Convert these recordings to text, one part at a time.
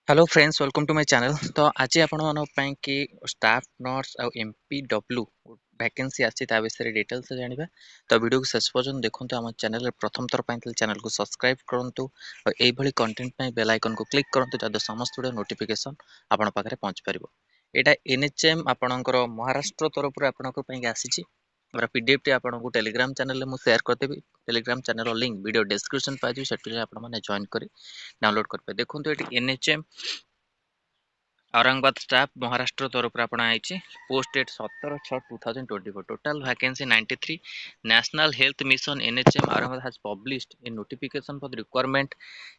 Hello friends welcome to my channel. तो आज आपण मानक पई कि स्टाफ नर्स और एमपीडब्ल्यू वैकेंसी आछि ता विषय डिटेल्स जानिबा। तो वीडियो को शेष पर्यंत देखंतु। हम चैनल प्रथम थर पई चैनल को सब्सक्राइब करंतु और एई भली कंटेंट पई बेल आइकन को क्लिक करंतु जद समस्त वीडियो नोटिफिकेशन आपण पाखरे पहुंच परिबो। एटा एनएचएम आपणकर महाराष्ट्र तरफ आपणकर पई आसीछि। और पीडीएफ टी आपनको टेलीग्राम चैनल में मु शेयर करदेबी। Telegram channel link video description पाइजु सेटु आपण माने जॉइन करी डाउनलोड करबे। देखंतु एटी एनएचएम औरंगाबाद स्टाफ महाराष्ट्र तरफ आई post date 17/6/2024 total vacancy 93 national health mission NHM Aurangabad has published a notification for the requirement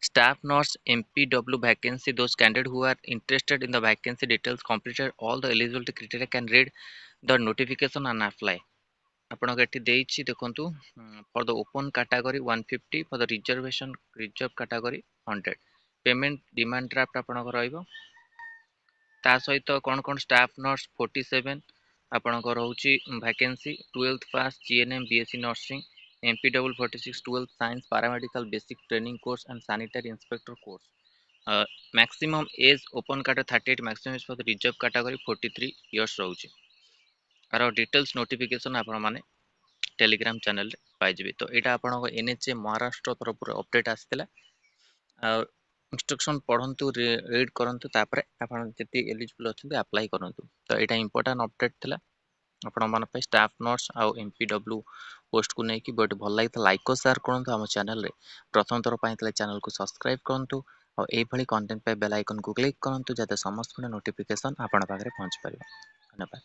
staff nurse MPW vacancy. Those candidates who are interested in the vacancy details completed all the eligibility criteria can read the notification and apply. ଆପଣଙ୍କ ଏଠି ଦେଇଛି ଦେଖନ୍ତୁ for the open category 150 for the reserve category 100 payment demand draft ଆପଣଙ୍କ ରହିବ। ता सहित कौन कौन स्टाफ नर्स 47 आपणकर रोचे vacancy 12th pass GNM BSc nursing MPW 46 12th science paramedical basic training course and sanitary inspector course. Maximum age open category 38 maximum age for the reserve category 43 years रोचे। Are details notification आपण माने Telegram channel रे पाइजिबे। तो एटा आपन NHA Maharashtra तरफ update आसीला। Instruction पढ़ंतु read करंतु तापर आपण जति एलिजिबल अछंती अप्लाई करंतु। तो एटा इंपोर्टेंट अपडेट थिला आपण मन पे स्टाफ नर्स आ एमपीडब्ल्यू पोस्ट को नै कि बहुत भल लागित लाइक और शेयर करंतु। हम चैनल रे प्रथम थर पई चैनल को सब्सक्राइब करंतु और एई भली कंटेंट पे बेल आइकन को क्लिक करंतु जते समस्त नोटिफिकेशन आपण पाखरे पहुंच परिबो। धन्यवाद।